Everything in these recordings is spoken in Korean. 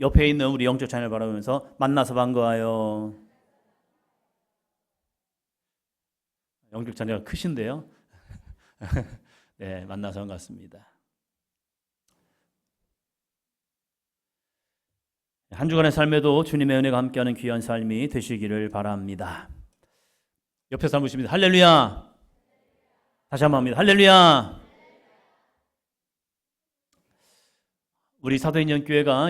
옆에 있는 우리 영적 자녀를 바라보면서 만나서 반가워요. 영적 자녀가 크신데요. 네, 만나서 반갑습니다. 한 주간의 삶에도 주님의 은혜가 함께하는 귀한 삶이 되시기를 바랍니다. 옆에 사람 보십니다. 할렐루야. 다시 한번 합니다. 할렐루야. 우리 사도인전교회가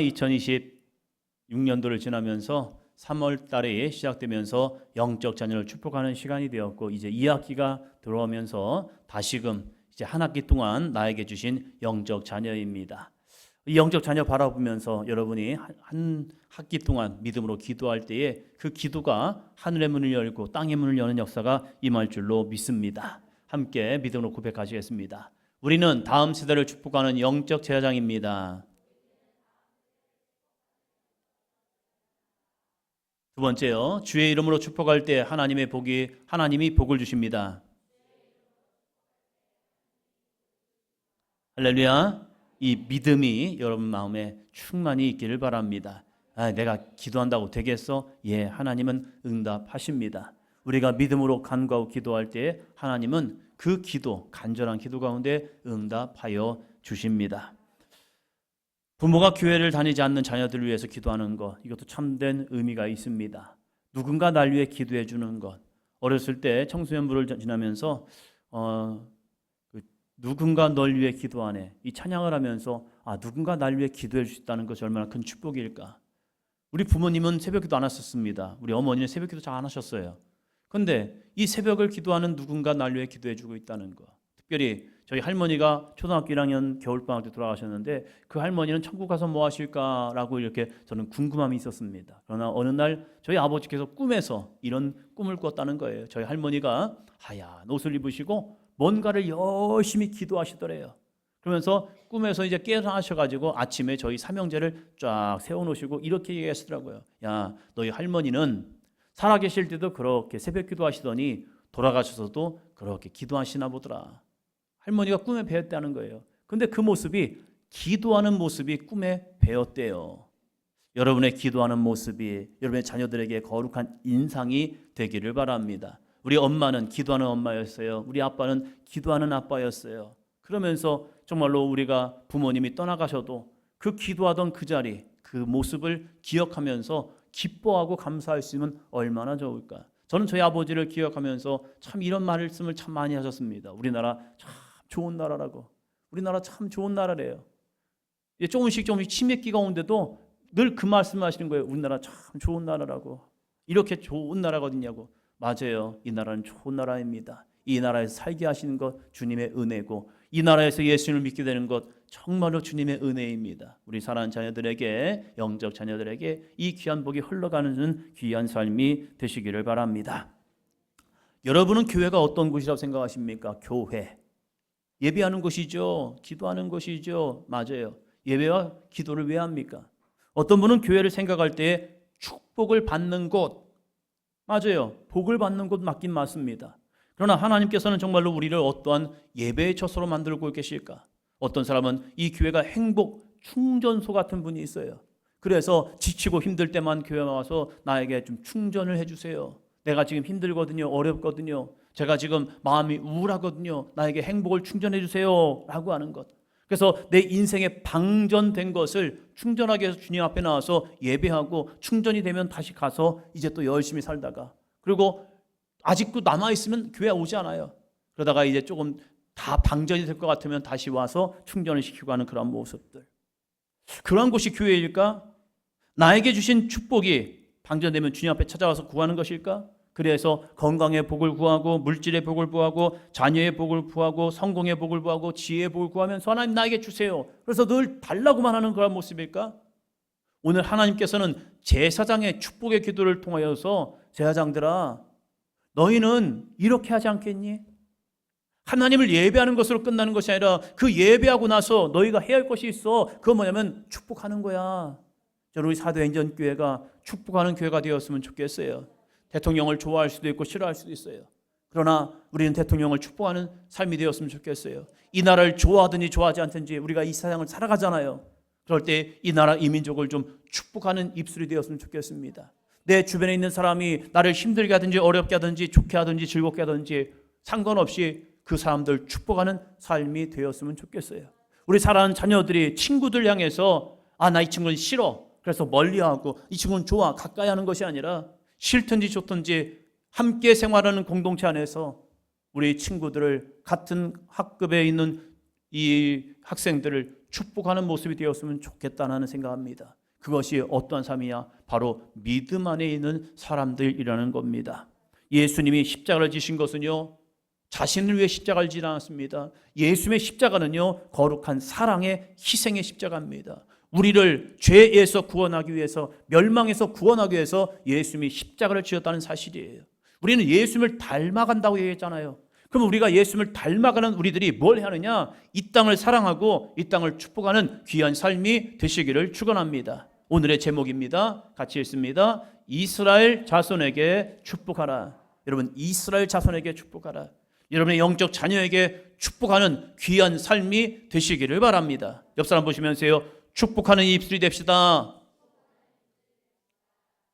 2026년도를 지나면서 3월 달에 시작되면서 영적 자녀를 축복하는 시간이 되었고, 이제 2학기가 들어오면서 다시금 이제 한 학기 동안 나에게 주신 영적 자녀입니다. 이 영적 자녀 바라보면서 여러분이 한 학기 동안 믿음으로 기도할 때에 그 기도가 하늘의 문을 열고 땅의 문을 여는 역사가 임할 줄로 믿습니다. 함께 믿음으로 고백하시겠습니다. 우리는 다음 세대를 축복하는 영적 제사장입니다. 두 번째요, 주의 이름으로 축복할 때 하나님이 복을 주십니다. 할렐루야. 이 믿음이 여러분 마음에 충만히 있기를 바랍니다. 내가 기도한다고 되겠어? 예, 하나님은 응답하십니다. 우리가 믿음으로 간구하고 기도할 때 하나님은 그 기도, 간절한 기도 가운데 응답하여 주십니다. 부모가 교회를 다니지 않는 자녀들을 위해서 기도하는 것, 이것도 참된 의미가 있습니다. 누군가 날 위해 기도해 주는 것. 어렸을 때 청소년부를 지나면서 누군가 널 위해 기도하네, 이 찬양을 하면서 누군가 날 위해 기도해 주셨다는 것이 얼마나 큰 축복일까. 우리 부모님은 새벽기도 안 하셨습니다. 우리 어머니는 새벽기도 잘 안 하셨어요. 그런데 이 새벽을 기도하는 누군가 날 위해 기도해 주고 있다는 것. 특별히 저희 할머니가 초등학교 1학년 겨울방학 때 돌아가셨는데, 그 할머니는 천국 가서 뭐 하실까라고 이렇게 저는 궁금함이 있었습니다. 그러나 어느 날 저희 아버지께서 꿈에서 이런 꿈을 꿨다는 거예요. 저희 할머니가 하얀 옷을 입으시고 뭔가를 열심히 기도하시더래요. 그러면서 꿈에서 이제 깨어나셔가지고 아침에 저희 삼형제를 쫙 세워놓으시고 이렇게 얘기하시더라고요. 야, 너희 할머니는 살아계실 때도 그렇게 새벽 기도하시더니 돌아가셔서도 그렇게 기도하시나 보더라. 할머니가 꿈에 배웠다는 거예요. 근데 그 모습이, 기도하는 모습이 꿈에 배웠대요. 여러분의 기도하는 모습이 여러분의 자녀들에게 거룩한 인상이 되기를 바랍니다. 우리 엄마는 기도하는 엄마였어요. 우리 아빠는 기도하는 아빠였어요. 그러면서 정말로 우리가 부모님이 떠나가셔도 그 기도하던 그 자리, 그 모습을 기억하면서 기뻐하고 감사할 수 있으면 얼마나 좋을까. 저는 저희 아버지를 기억하면서 참 이런 말씀을 참 많이 하셨습니다. 우리나라 참 좋은 나라라고. 우리나라 참 좋은 나라래요. 조금씩 치맥기가 오는데도 늘 그 말씀을 하시는 거예요. 우리나라 참 좋은 나라라고. 이렇게 좋은 나라가 어딨냐고. 맞아요. 이 나라는 좋은 나라입니다. 이 나라에서 살게 하시는 것 주님의 은혜고, 이 나라에서 예수님을 믿게 되는 것 정말로 주님의 은혜입니다. 우리 사랑하는 자녀들에게, 영적 자녀들에게 이 귀한 복이 흘러가는 귀한 삶이 되시기를 바랍니다. 여러분은 교회가 어떤 곳이라고 생각하십니까? 교회. 예배하는 곳이죠. 기도하는 곳이죠. 맞아요. 예배와 기도를 왜 합니까? 어떤 분은 교회를 생각할 때 축복을 받는 곳, 맞아요. 복을 받는 곳 맞긴 맞습니다. 그러나 하나님께서는 정말로 우리를 어떠한 예배의 처소로 만들고 계실까? 어떤 사람은 이 교회가 행복 충전소 같은 분이 있어요. 그래서 지치고 힘들 때만 교회 와서 나에게 좀 충전을 해주세요. 내가 지금 힘들거든요. 어렵거든요. 제가 지금 마음이 우울하거든요. 나에게 행복을 충전해 주세요 라고 하는 것. 그래서 내 인생에 방전된 것을 충전하기 위해서 주님 앞에 나와서 예배하고, 충전이 되면 다시 가서 이제 또 열심히 살다가, 그리고 아직도 남아있으면 교회 오지 않아요. 그러다가 이제 조금 다 방전이 될 것 같으면 다시 와서 충전을 시키고 하는 그런 모습들. 그런 곳이 교회일까? 나에게 주신 축복이 방전되면 주님 앞에 찾아와서 구하는 것일까? 그래서 건강의 복을 구하고, 물질의 복을 구하고, 자녀의 복을 구하고, 성공의 복을 구하고, 지혜의 복을 구하면서 하나님 나에게 주세요. 그래서 늘 달라고만 하는 그런 모습일까? 오늘 하나님께서는 제사장의 축복의 기도를 통하여서, 제사장들아, 너희는 이렇게 하지 않겠니? 하나님을 예배하는 것으로 끝나는 것이 아니라 그 예배하고 나서 너희가 해야 할 것이 있어. 그건 뭐냐면 축복하는 거야. 저는 우리 사도행전교회가 축복하는 교회가 되었으면 좋겠어요. 대통령을 좋아할 수도 있고 싫어할 수도 있어요. 그러나 우리는 대통령을 축복하는 삶이 되었으면 좋겠어요. 이 나라를 좋아하든지 좋아하지 않든지 우리가 이 세상을 살아가잖아요. 그럴 때 이 나라 이 민족을 좀 축복하는 입술이 되었으면 좋겠습니다. 내 주변에 있는 사람이 나를 힘들게 하든지 어렵게 하든지 좋게 하든지 즐겁게 하든지 상관없이 그 사람들 축복하는 삶이 되었으면 좋겠어요. 우리 사랑하는 자녀들이 친구들 향해서 나 이 친구는 싫어, 그래서 멀리하고 이 친구는 좋아, 가까이 하는 것이 아니라 싫든지 좋든지 함께 생활하는 공동체 안에서 우리 친구들을, 같은 학급에 있는 이 학생들을 축복하는 모습이 되었으면 좋겠다는 생각합니다. 그것이 어떠한 삶이냐? 바로 믿음 안에 있는 사람들이라는 겁니다. 예수님이 십자가를 지신 것은요, 자신을 위해 십자가를 지지 않았습니다. 예수님의 십자가는요, 거룩한 사랑의 희생의 십자가입니다. 우리를 죄에서 구원하기 위해서, 멸망에서 구원하기 위해서 예수님이 십자가를 지었다는 사실이에요. 우리는 예수님을 닮아간다고 얘기했잖아요. 그럼 우리가 예수님을 닮아가는 우리들이 뭘 하느냐? 이 땅을 사랑하고 이 땅을 축복하는 귀한 삶이 되시기를 축원합니다. 오늘의 제목입니다. 같이 읽습니다. 이스라엘 자손에게 축복하라. 여러분, 이스라엘 자손에게 축복하라. 여러분의 영적 자녀에게 축복하는 귀한 삶이 되시기를 바랍니다. 옆 사람 보시면서요, 축복하는 입술이 됩시다.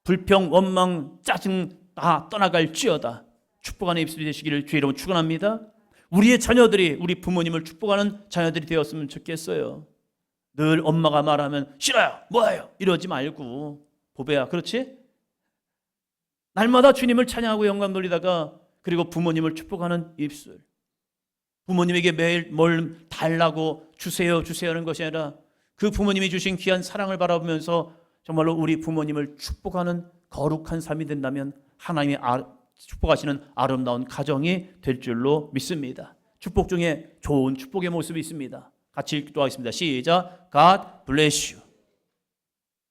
불평, 원망, 짜증 다 떠나갈지어다. 축복하는 입술이 되시기를 주의 이름으로 축원합니다. 우리의 자녀들이, 우리 부모님을 축복하는 자녀들이 되었으면 좋겠어요. 늘 엄마가 말하면 싫어요, 뭐예요, 이러지 말고, 보배야, 그렇지? 날마다 주님을 찬양하고 영광 돌리다가, 그리고 부모님을 축복하는 입술. 부모님에게 매일 뭘 달라고 주세요 하는 것이 아니라 그 부모님이 주신 귀한 사랑을 바라보면서 정말로 우리 부모님을 축복하는 거룩한 삶이 된다면 하나님이 축복하시는 아름다운 가정이 될 줄로 믿습니다. 축복 중에 좋은 축복의 모습이 있습니다. 같이 읽도록 하겠습니다. 시작. God bless you.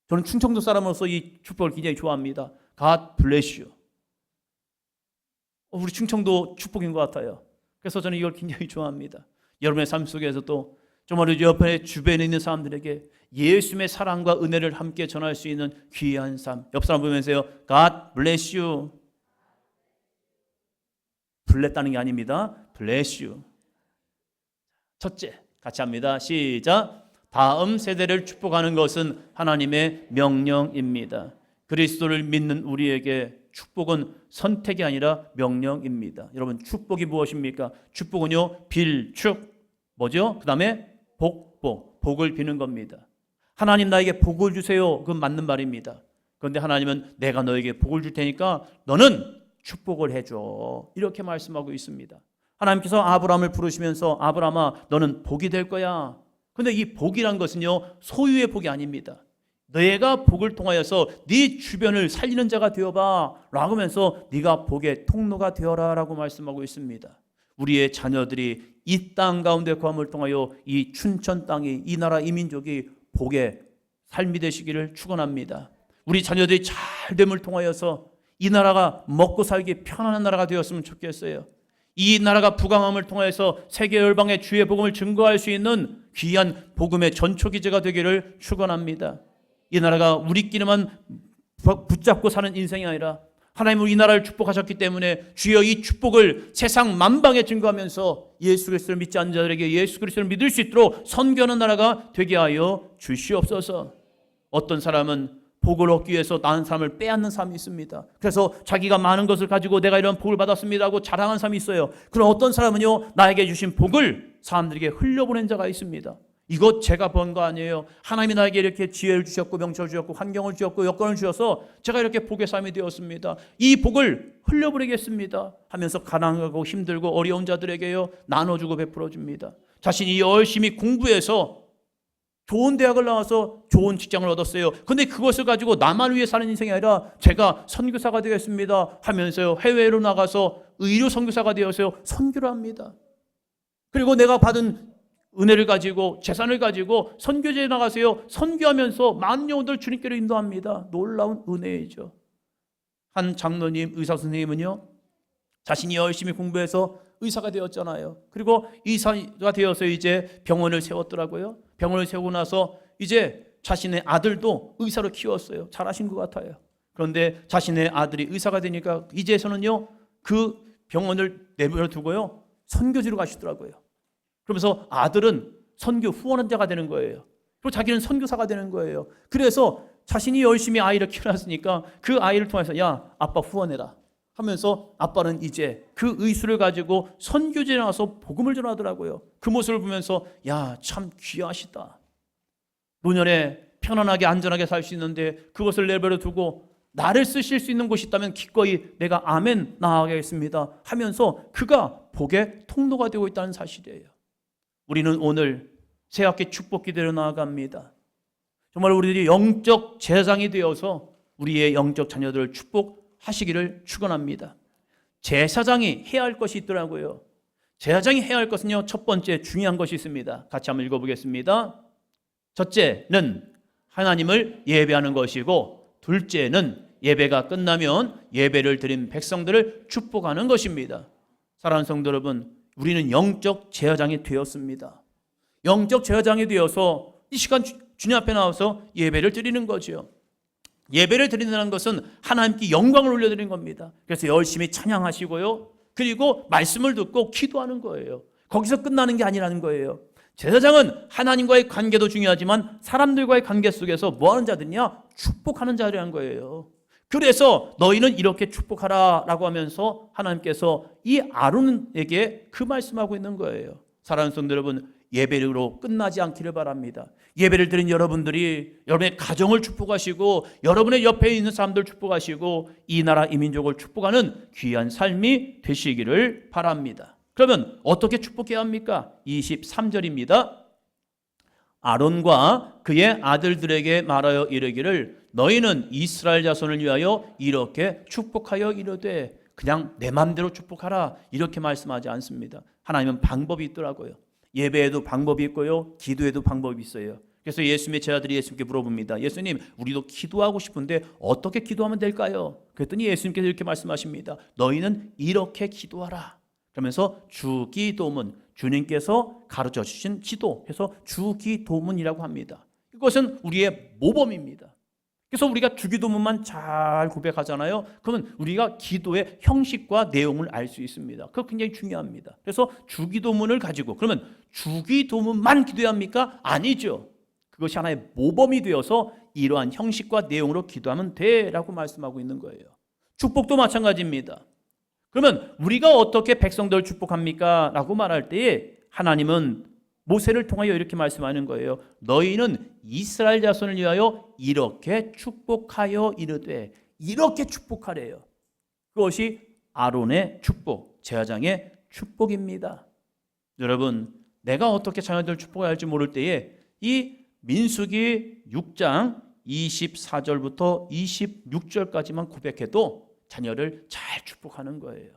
저는 충청도 사람으로서 이 축복을 굉장히 좋아합니다. God bless you. 우리 충청도 축복인 것 같아요. 그래서 저는 이걸 굉장히 좋아합니다. 여러분의 삶 속에서도 정말 옆에 주변에 있는 사람들에게 예수님의 사랑과 은혜를 함께 전할 수 있는 귀한 삶. 옆 사람 보면서요, God bless you. 블les다는 게 아닙니다. bless you. 첫째, 같이 합니다. 시작. 다음 세대를 축복하는 것은 하나님의 명령입니다. 그리스도를 믿는 우리에게 축복은 선택이 아니라 명령입니다. 여러분, 축복이 무엇입니까? 축복은요, 빌축, 뭐죠? 그 다음에 복을 비는 겁니다. 하나님 나에게 복을 주세요. 그건 맞는 말입니다. 그런데 하나님은 내가 너에게 복을 줄 테니까 너는 축복을 해줘, 이렇게 말씀하고 있습니다. 하나님께서 아브라함을 부르시면서 아브라함아, 너는 복이 될 거야. 그런데 이 복이란 것은요, 소유의 복이 아닙니다. 내가 복을 통하여서 네 주변을 살리는 자가 되어봐 라고 하면서 네가 복의 통로가 되어라 라고 말씀하고 있습니다. 우리의 자녀들이 이 땅 가운데 거함을 통하여 이 춘천 땅이, 이 나라 이 민족이 복의 삶이 되시기를 축원합니다. 우리 자녀들이 잘 됨을 통하여서 이 나라가 먹고 살기 편안한 나라가 되었으면 좋겠어요. 이 나라가 부강함을 통해서 세계 열방의 주의 복음을 증거할 수 있는 귀한 복음의 전초기제가 되기를 축원합니다. 이 나라가 우리끼리만 붙잡고 사는 인생이 아니라 하나님은 이 나라를 축복하셨기 때문에 주여 이 축복을 세상 만방에 증거하면서 예수 그리스도를 믿지 않는 자들에게 예수 그리스도를 믿을 수 있도록 선교하는 나라가 되게 하여 주시옵소서. 어떤 사람은 복을 얻기 위해서 다른 사람을 빼앗는 사람이 있습니다. 그래서 자기가 많은 것을 가지고 내가 이런 복을 받았습니다 하고 자랑하는 사람이 있어요. 그럼 어떤 사람은요, 나에게 주신 복을 사람들에게 흘려보낸 자가 있습니다. 이것 제가 번 거 아니에요. 하나님이 나에게 이렇게 지혜를 주셨고 명철을 주셨고 환경을 주셨고 여건을 주셔서 제가 이렇게 복의 삶이 되었습니다. 이 복을 흘려버리겠습니다 하면서 가난하고 힘들고 어려운 자들에게요, 나눠주고 베풀어줍니다. 자신이 열심히 공부해서 좋은 대학을 나와서 좋은 직장을 얻었어요. 그런데 그것을 가지고 나만 위해 사는 인생이 아니라 제가 선교사가 되겠습니다 하면서요, 해외로 나가서 의료 선교사가 되어서 선교를 합니다. 그리고 내가 받은 은혜를 가지고 재산을 가지고 선교지에 나가세요. 선교하면서 많은 영혼들 주님께로 인도합니다. 놀라운 은혜이죠. 한 장로님, 의사 선생님은요, 자신이 열심히 공부해서 의사가 되었잖아요. 그리고 의사가 되어서 이제 병원을 세웠더라고요. 병원을 세우고 나서 이제 자신의 아들도 의사로 키웠어요. 잘하신 것 같아요. 그런데 자신의 아들이 의사가 되니까 이제서는요, 그 병원을 내버려 두고요, 선교지로 가시더라고요. 그러면서 아들은 선교 후원자가 되는 거예요. 그리고 자기는 선교사가 되는 거예요. 그래서 자신이 열심히 아이를 키워놨으니까 그 아이를 통해서 야, 아빠 후원해라 하면서 아빠는 이제 그 의수를 가지고 선교지에 나가서 복음을 전하더라고요. 그 모습을 보면서 야, 참 귀하시다. 노년에 편안하게 안전하게 살 수 있는데 그것을 내버려 두고 나를 쓰실 수 있는 곳이 있다면 기꺼이 내가 아멘 나아가겠습니다 하면서 그가 복의 통로가 되고 있다는 사실이에요. 우리는 오늘 새학기 축복 기도로 나아갑니다. 정말 우리들이 영적 제사장이 되어서 우리의 영적 자녀들을 축복하시기를 축원합니다. 제사장이 해야 할 것이 있더라고요. 제사장이 해야 할 것은요, 첫 번째 중요한 것이 있습니다. 같이 한번 읽어보겠습니다. 첫째는 하나님을 예배하는 것이고, 둘째는 예배가 끝나면 예배를 드린 백성들을 축복하는 것입니다. 사랑하는 성도 여러분, 우리는 영적 제사장이 되었습니다. 영적 제사장이 되어서 이 시간 주님 앞에 나와서 예배를 드리는 거죠. 예배를 드린다는 것은 하나님께 영광을 올려드리는 겁니다. 그래서 열심히 찬양하시고요, 그리고 말씀을 듣고 기도하는 거예요. 거기서 끝나는 게 아니라는 거예요. 제사장은 하나님과의 관계도 중요하지만 사람들과의 관계 속에서 뭐 하는 자들이냐? 축복하는 자들이라는 거예요. 그래서 너희는 이렇게 축복하라 라고 하면서 하나님께서 이 아론에게 그 말씀하고 있는 거예요. 사랑하는 성도 여러분, 예배로 끝나지 않기를 바랍니다. 예배를 드린 여러분들이 여러분의 가정을 축복하시고 여러분의 옆에 있는 사람들 축복하시고 이 나라 이 민족을 축복하는 귀한 삶이 되시기를 바랍니다. 그러면 어떻게 축복해야 합니까? 23절입니다. 아론과 그의 아들들에게 말하여 이르기를 너희는 이스라엘 자손을 위하여 이렇게 축복하여 이르되, 그냥 내 마음대로 축복하라 이렇게 말씀하지 않습니다. 하나님은 방법이 있더라고요. 예배에도 방법이 있고요, 기도에도 방법이 있어요. 그래서 예수님의 제자들이 예수님께 물어봅니다. 예수님, 우리도 기도하고 싶은데 어떻게 기도하면 될까요? 그랬더니 예수님께서 이렇게 말씀하십니다. 너희는 이렇게 기도하라. 그러면서 주기도문, 주님께서 가르쳐 주신 지도 해서 주기도문이라고 합니다. 이것은 우리의 모범입니다. 그래서 우리가 주기도문만 잘 고백하잖아요. 그러면 우리가 기도의 형식과 내용을 알 수 있습니다. 그거 굉장히 중요합니다. 그래서 주기도문을 가지고, 그러면 주기도문만 기도해야 합니까? 아니죠. 그것이 하나의 모범이 되어서 이러한 형식과 내용으로 기도하면 돼라고 말씀하고 있는 거예요. 축복도 마찬가지입니다. 그러면 우리가 어떻게 백성들을 축복합니까? 라고 말할 때에 하나님은 모세를 통하여 이렇게 말씀하는 거예요. 너희는 이스라엘 자손을 위하여 이렇게 축복하여 이르되, 이렇게 축복하래요. 그것이 아론의 축복, 제사장의 축복입니다. 여러분, 내가 어떻게 자녀들을 축복해야 할지 모를 때에 이 민수기 6장 24절부터 26절까지만 고백해도 자녀를 잘 축복하는 거예요.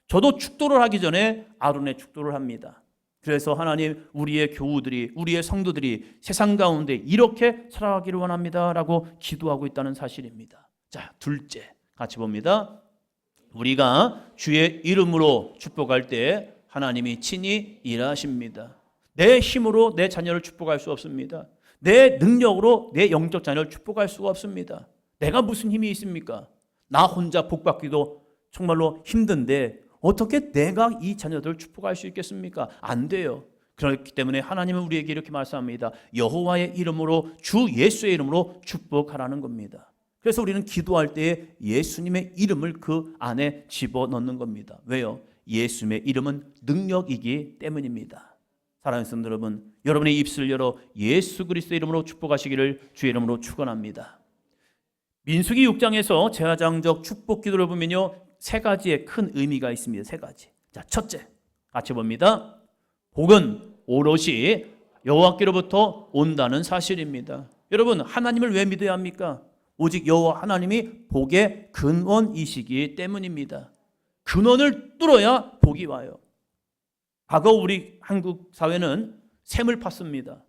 저도 축도를 하기 전에 아론의 축도를 합니다. 그래서 하나님, 우리의 교우들이, 우리의 성도들이 세상 가운데 이렇게 살아가기를 원합니다 라고 기도하고 있다는 사실입니다. 자, 둘째 같이 봅니다. 우리가 주의 이름으로 축복할 때 하나님이 친히 일하십니다. 내 힘으로 내 자녀를 축복할 수 없습니다. 내 능력으로 내 영적 자녀를 축복할 수가 없습니다. 내가 무슨 힘이 있습니까? 나 혼자 복받기도 정말로 힘든데 어떻게 내가 이 자녀들을 축복할 수 있겠습니까? 안 돼요. 그렇기 때문에 하나님은 우리에게 이렇게 말씀합니다. 여호와의 이름으로, 주 예수의 이름으로 축복하라는 겁니다. 그래서 우리는 기도할 때에 예수님의 이름을 그 안에 집어넣는 겁니다. 왜요? 예수님의 이름은 능력이기 때문입니다. 사랑하는 성도 여러분, 여러분의 입술을 열어 예수 그리스도의 이름으로 축복하시기를 주의 이름으로 축원합니다. 민수기 6장에서 제사장적 축복 기도를 보면요, 세 가지의 큰 의미가 있습니다. 세 가지. 자, 첫째, 같이 봅니다. 복은 오롯이 여호와께로부터 온다는 사실입니다. 여러분, 하나님을 왜 믿어야 합니까? 오직 여호와 하나님이 복의 근원이시기 때문입니다. 근원을 뚫어야 복이 와요. 과거 우리 한국 사회는 샘을 팠습니다.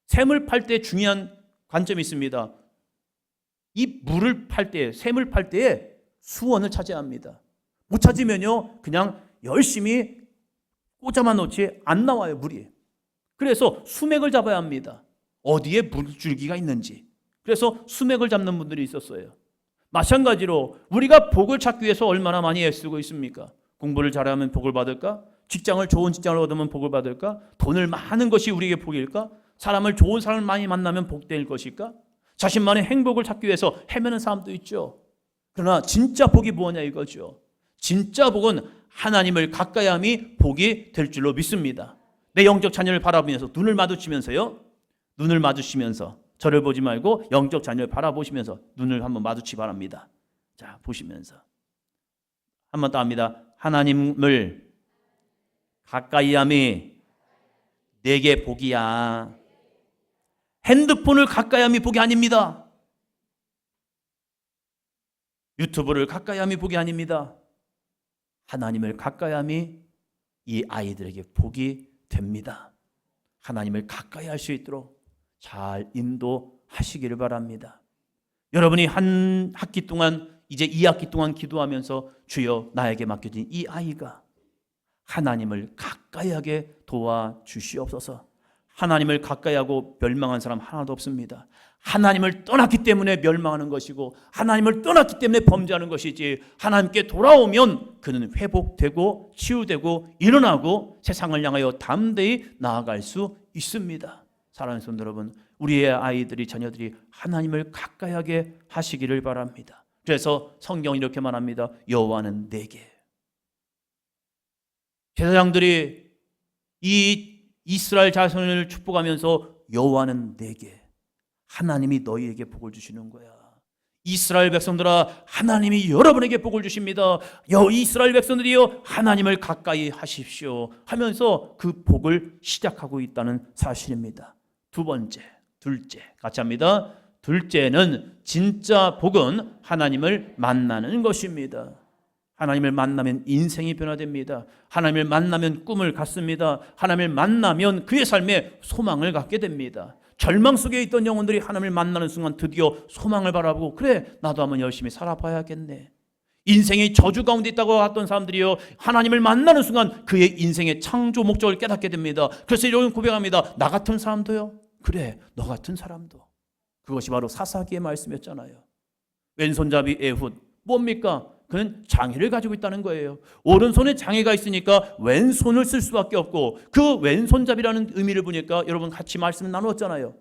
샘을 팔 때 중요한 관점이 있습니다. 이 물을 팔 때, 샘을 팔 때에 수원을 차지합니다. 못 찾으면요, 그냥 열심히 꽂아만 놓지 안 나와요, 물이. 그래서 수맥을 잡아야 합니다. 어디에 물줄기가 있는지. 그래서 수맥을 잡는 분들이 있었어요. 마찬가지로 우리가 복을 찾기 위해서 얼마나 많이 애쓰고 있습니까? 공부를 잘하면 복을 받을까? 직장을, 좋은 직장을 얻으면 복을 받을까? 돈을 많은 것이 우리에게 복일까? 사람을 좋은 사람을 많이 만나면 복될 것일까? 자신만의 행복을 찾기 위해서 헤매는 사람도 있죠. 그러나 진짜 복이 무엇냐 이거죠. 진짜 복은 하나님을 가까이 함이 복이 될 줄로 믿습니다. 내 영적 자녀를 바라보면서 눈을 마주치면서요. 눈을 마주치면서 저를 보지 말고 영적 자녀를 바라보시면서 눈을 한번 마주치 바랍니다. 자, 보시면서 한 번 더 합니다. 하나님을 가까이 함이 내게 복이야. 핸드폰을 가까이 함이 복이 아닙니다. 유튜브를 가까이 함이 복이 아닙니다. 하나님을 가까이 함이 이 아이들에게 복이 됩니다. 하나님을 가까이 할 수 있도록 잘 인도하시기를 바랍니다. 여러분이 한 학기 동안 이제 2학기 동안 기도하면서 주여 나에게 맡겨진 이 아이가 하나님을 가까이 하게 도와주시옵소서. 하나님을 가까이 하고 멸망한 사람 하나도 없습니다. 하나님을 떠났기 때문에 멸망하는 것이고 하나님을 떠났기 때문에 범죄하는 것이지, 하나님께 돌아오면 그는 회복되고 치유되고 일어나고 세상을 향하여 담대히 나아갈 수 있습니다. 사랑하는 성도 여러분, 우리의 아이들이 자녀들이 하나님을 가까이 하게 하시기를 바랍니다. 그래서 성경이 이렇게 말합니다. 여호와는 내게. 제사장들이 이 이스라엘 자손을 축복하면서 여호와는 내게, 하나님이 너희에게 복을 주시는 거야. 이스라엘 백성들아, 하나님이 여러분에게 복을 주십니다. 이스라엘 백성들이여, 하나님을 가까이 하십시오 하면서 그 복을 시작하고 있다는 사실입니다. 두 번째, 둘째, 같이 합니다. 둘째는 진짜 복은 하나님을 만나는 것입니다. 하나님을 만나면 인생이 변화됩니다. 하나님을 만나면 꿈을 갖습니다. 하나님을 만나면 그의 삶에 소망을 갖게 됩니다. 절망 속에 있던 영혼들이 하나님을 만나는 순간 드디어 소망을 바라보고, 그래 나도 한번 열심히 살아봐야겠네. 인생이 저주 가운데 있다고 했던 사람들이요, 하나님을 만나는 순간 그의 인생의 창조 목적을 깨닫게 됩니다. 그래서 이런 고백합니다. 나 같은 사람도요, 그래 너 같은 사람도. 그것이 바로 사사기의 말씀이었잖아요. 왼손잡이 에훗, 뭡니까? 그는 장애를 가지고 있다는 거예요. 오른손에 장애가 있으니까 왼손을 쓸 수밖에 없고, 그 왼손잡이라는 의미를 보니까 여러분 같이 말씀을 나누었잖아요.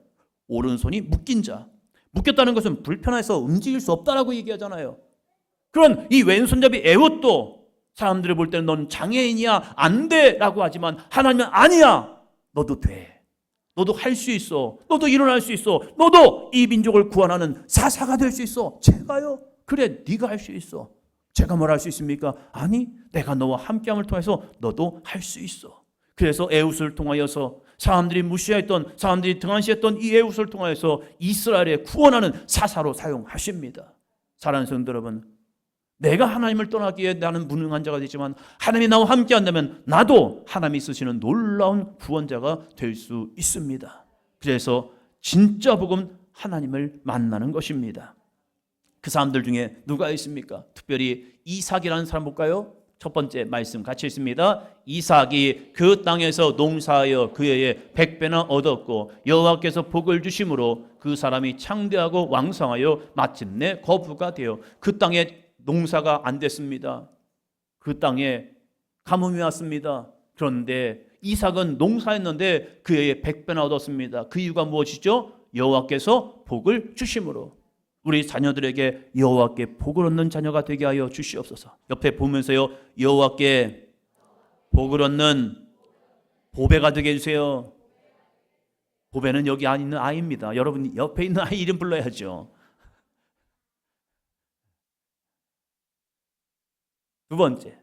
오른손이 묶인 자, 묶였다는 것은 불편해서 움직일 수 없다라고 얘기하잖아요. 그런 이 왼손잡이 에훗도 사람들이 볼 때는 넌 장애인이야, 안 돼 라고 하지만 하나님은 아니야, 너도 돼, 너도 할 수 있어, 너도 일어날 수 있어, 너도 이 민족을 구원하는 사사가 될 수 있어. 제가요? 그래 네가 할 수 있어. 제가 뭘 할 수 있습니까? 아니, 내가 너와 함께함을 통해서 너도 할 수 있어. 그래서 에훗을 통하여서 사람들이 무시했던, 사람들이 등한시했던 이 에훗을 통하여서 이스라엘의 구원하는 사사로 사용하십니다. 사랑하는 성도 여러분, 내가 하나님을 떠나기에 나는 무능한 자가 되지만 하나님이 나와 함께 한다면 나도 하나님이 쓰시는 놀라운 구원자가 될 수 있습니다. 그래서 진짜 복음, 하나님을 만나는 것입니다. 그 사람들 중에 누가 있습니까? 특별히 이삭이라는 사람 볼까요? 첫 번째 말씀 같이 있습니다. 이삭이 그 땅에서 농사하여 그 해에 100배나 얻었고 여호와께서 복을 주심으로 그 사람이 창대하고 왕성하여 마침내 거부가 되어 그 땅에 농사가 안 됐습니다. 그 땅에 가뭄이 왔습니다. 그런데 이삭은 농사했는데 그 해에 100배나 얻었습니다. 그 이유가 무엇이죠? 여호와께서 복을 주심으로. 우리 자녀들에게 여호와께 복을 얻는 자녀가 되게 하여 주시옵소서. 옆에 보면서요, 여호와께 복을 얻는 보배가 되게 해주세요. 보배는 여기 안에 있는 아이입니다. 여러분 옆에 있는 아이 이름 불러야죠. 두 번째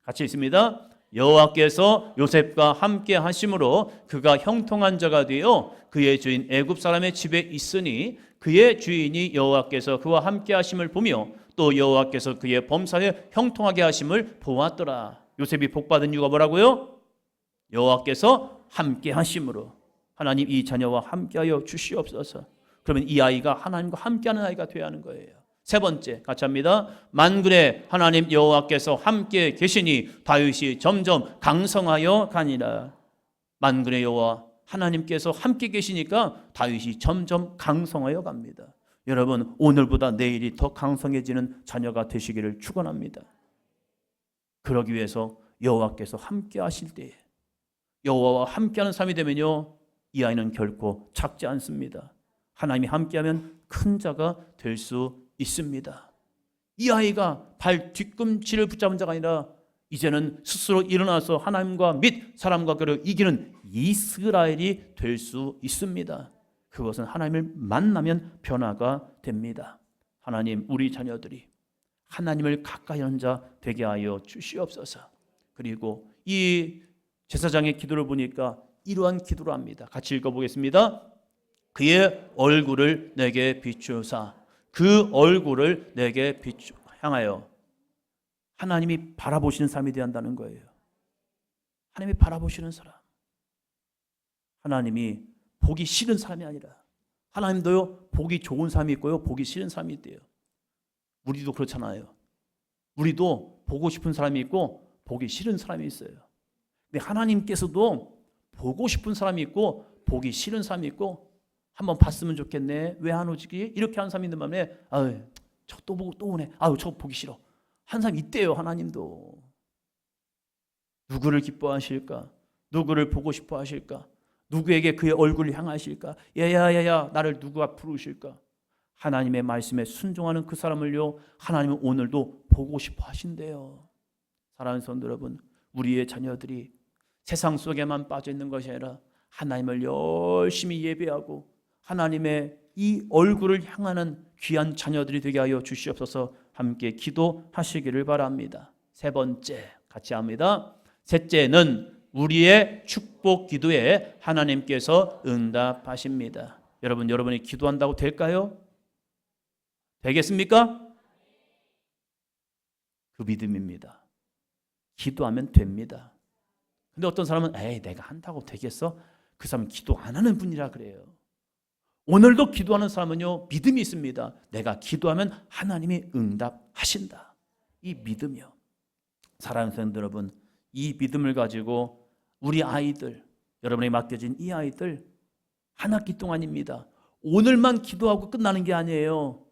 같이 있습니다. 여호와께서 요셉과 함께 하심으로 그가 형통한 자가 되어 그의 주인 애굽 사람의 집에 있으니 그의 주인이 여호와께서 그와 함께 하심을 보며 또 여호와께서 그의 범사에 형통하게 하심을 보았더라. 요셉이 복받은 이유가 뭐라고요? 여호와께서 함께 하심으로. 하나님 이 자녀와 함께하여 주시옵소서. 그러면 이 아이가 하나님과 함께하는 아이가 되어야 하는 거예요. 세 번째 같이 합니다. 만군의 하나님 여호와께서 함께 계시니 다윗이 점점 강성하여 가니라. 만군의 여호와 하나님께서 함께 계시니까 다윗이 점점 강성하여 갑니다. 여러분 오늘보다 내일이 더 강성해지는 자녀가 되시기를 축원합니다. 그러기 위해서 여호와께서 함께 하실 때에, 여호와와 함께하는 삶이 되면요, 이 아이는 결코 작지 않습니다. 하나님이 함께하면 큰 자가 될 수 있습니다. 이 아이가 발 뒤꿈치를 붙잡은 자가 아니라 이제는 스스로 일어나서 하나님과 및 사람과 그를 이기는 이스라엘이 될 수 있습니다. 그것은 하나님을 만나면 변화가 됩니다. 하나님, 우리 자녀들이 하나님을 가까이 하는 자 되게 하여 주시옵소서. 그리고 이 제사장의 기도를 보니까 이러한 기도를 합니다. 같이 읽어보겠습니다. 그의 얼굴을 내게 비추사, 그 얼굴을 내게 향하여. 하나님이 바라보시는 사람이 되어야 한다는 거예요. 하나님이 바라보시는 사람. 하나님이 보기 싫은 사람이 아니라, 하나님도요 보기 좋은 사람이 있고요 보기 싫은 사람이 있대요. 우리도 그렇잖아요. 우리도 보고 싶은 사람이 있고 보기 싫은 사람이 있어요. 근데 하나님께서도 보고 싶은 사람이 있고 보기 싫은 사람이 있고, 한번 봤으면 좋겠네, 왜 안 오지? 이렇게 하는 사람이 있는 반면에 아유 저 또 보고 또 오네, 아유 저 보기 싫어 한 사람이 있대요. 하나님도 누구를 기뻐하실까? 누구를 보고 싶어 하실까? 누구에게 그의 얼굴을 향하실까? 야야야야 나를 누가 부르실까? 하나님의 말씀에 순종하는 그 사람을요 하나님은 오늘도 보고 싶어 하신대요. 사랑하는 성도 여러분, 우리의 자녀들이 세상 속에만 빠져 있는 것이 아니라 하나님을 열심히 예배하고 하나님의 이 얼굴을 향하는 귀한 자녀들이 되게 하여 주시옵소서. 함께 기도하시기를 바랍니다. 세 번째 같이 합니다. 셋째는 우리의 축복 기도에 하나님께서 응답하십니다. 여러분, 여러분이 기도한다고 될까요? 되겠습니까? 그 믿음입니다. 기도하면 됩니다. 근데 어떤 사람은 에이 내가 한다고 되겠어? 그 사람은 기도 안 하는 분이라 그래요. 오늘도 기도하는 사람은요 믿음이 있습니다. 내가 기도하면 하나님이 응답하신다. 이 믿음이요. 사랑하는 성도 여러분, 이 믿음을 가지고 우리 아이들, 여러분에게 맡겨진 이 아이들 한 학기 동안입니다. 오늘만 기도하고 끝나는 게 아니에요.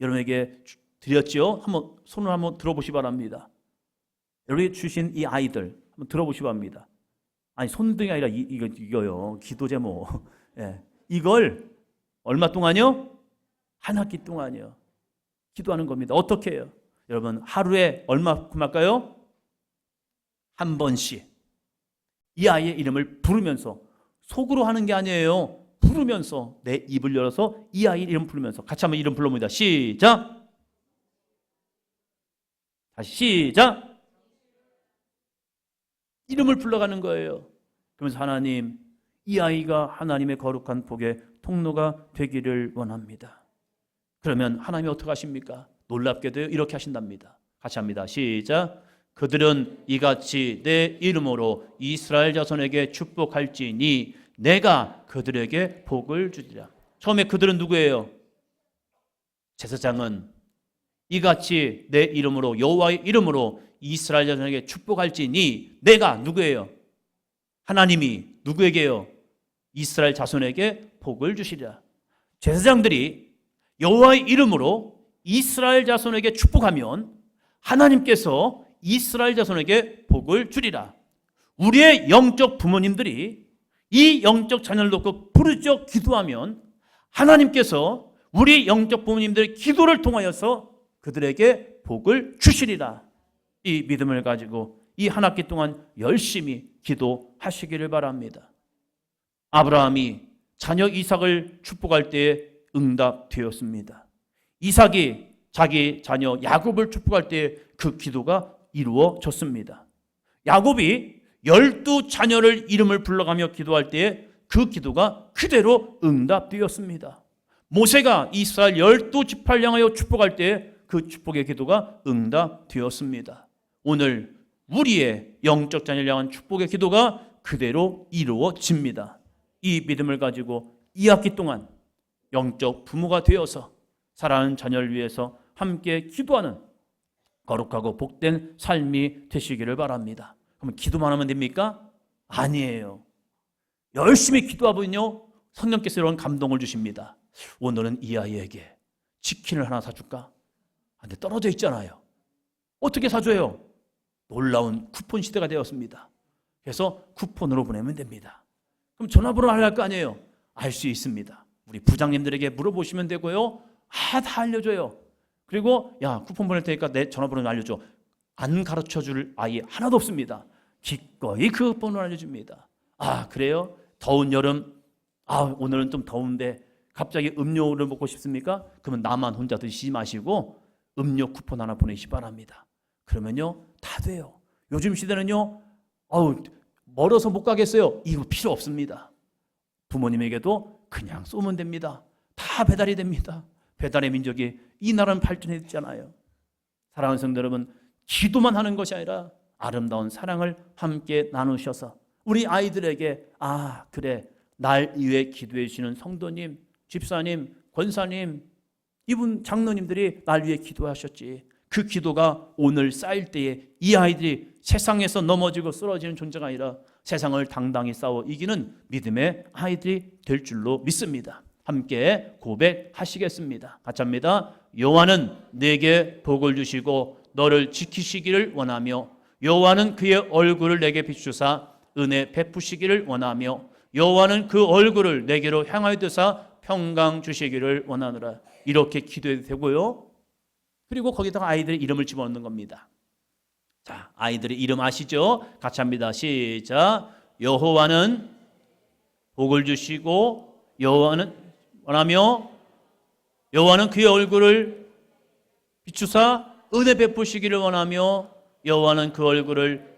여러분에게 드렸죠? 한번 손을 한번 들어보시기 바랍니다. 여러분이 주신 이 아이들 한번 들어보시기 바랍니다. 아니 손등이 아니라 이거요. 기도 제목. 예. 이걸 얼마 동안요? 한 학기 동안이요. 기도하는 겁니다. 어떻게 해요? 여러분 하루에 얼마큼 할까요? 한 번씩 이 아이의 이름을 부르면서, 속으로 하는 게 아니에요. 부르면서 내 입을 열어서 이 아이 이름 부르면서 같이 한번 이름 불러봅니다. 시작. 다시 시작. 이름을 불러가는 거예요. 그러면서 하나님, 이 아이가 하나님의 거룩한 복의 통로가 되기를 원합니다. 그러면 하나님이 어떻게 하십니까? 놀랍게도 이렇게 하신답니다. 같이 합니다. 시작. 그들은 이같이 내 이름으로 이스라엘 자손에게 축복할지니 내가 그들에게 복을 주리라. 처음에 그들은 누구예요? 제사장은 이같이 내 이름으로, 여호와의 이름으로 이스라엘 자손에게 축복할지니 내가 누구예요? 하나님이 누구에게요? 이스라엘 자손에게 복을 주시리라. 제사장들이 여호와의 이름으로 이스라엘 자손에게 축복하면 하나님께서 이스라엘 자손에게 복을 주리라. 우리의 영적 부모님들이 이 영적 자녀를 놓고 부르짖어 기도하면 하나님께서 우리 영적 부모님들의 기도를 통하여서 그들에게 복을 주시리라. 이 믿음을 가지고 이 한 학기 동안 열심히 기도하시기를 바랍니다. 아브라함이 자녀 이삭을 축복할 때에 응답되었습니다. 이삭이 자기 자녀 야곱을 축복할 때에 그 기도가 이루어졌습니다. 야곱이 12자녀를 이름을 불러가며 기도할 때에 그 기도가 그대로 응답되었습니다. 모세가 이스라엘 12지파를 향하여 축복할 때에 그 축복의 기도가 응답되었습니다. 오늘 우리의 영적 자녀를 향한 축복의 기도가 그대로 이루어집니다. 이 믿음을 가지고 2학기 동안 영적 부모가 되어서 사랑하는 자녀를 위해서 함께 기도하는 거룩하고 복된 삶이 되시기를 바랍니다. 그러면 기도만 하면 됩니까? 아니에요. 열심히 기도하면요 성령께서 이런 감동을 주십니다. 오늘은 이 아이에게 치킨을 하나 사줄까? 근데 떨어져 있잖아요. 어떻게 사줘요? 놀라운 쿠폰 시대가 되었습니다. 그래서 쿠폰으로 보내면 됩니다. 그럼 전화번호 알아야 할 거 아니에요? 알 수 있습니다. 우리 부장님들에게 물어보시면 되고요. 다 알려줘요. 그리고 야, 쿠폰 보낼 테니까 내 전화번호 알려줘. 안 가르쳐줄 아이 하나도 없습니다. 기꺼이 그 번호를 알려줍니다. 그래요? 더운 여름, 오늘은 좀 더운데 갑자기 음료를 먹고 싶습니까? 그러면 나만 혼자 드시지 마시고 음료 쿠폰 하나 보내시기 바랍니다. 그러면요, 다 돼요. 요즘 시대는요, 멀어서 못 가겠어요. 이거 필요 없습니다. 부모님에게도 그냥 쏘면 됩니다. 다 배달이 됩니다. 배달의 민족이 이 나라는 발전했잖아요. 사랑하는 성도 여러분, 기도만 하는 것이 아니라 아름다운 사랑을 함께 나누셔서 우리 아이들에게 그래, 날 위해 기도해 주시는 성도님, 집사님, 권사님, 이분 장로님들이 날 위해 기도하셨지. 그 기도가 오늘 쌓일 때에 이 아이들이 세상에서 넘어지고 쓰러지는 존재가 아니라 세상을 당당히 싸워 이기는 믿음의 아이들이 될 줄로 믿습니다. 함께 고백하시겠습니다. 같이 합니다. 여호와는 내게 복을 주시고 너를 지키시기를 원하며 여호와는 그의 얼굴을 내게 비추사 은혜 베푸시기를 원하며 여호와는 그 얼굴을 내게로 향하여 드사 평강 주시기를 원하노라. 이렇게 기도해도 되고요. 그리고 거기다가 아이들의 이름을 집어넣는 겁니다. 자, 아이들의 이름 아시죠? 같이 합니다. 시작. 여호와는 복을 주시고 여호와는 원하며 여호와는 그의 얼굴을 비추사 은혜 베푸시기를 원하며 여호와는 그 얼굴을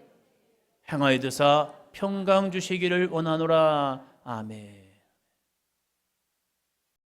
향하여 드사 평강 주시기를 원하노라. 아멘.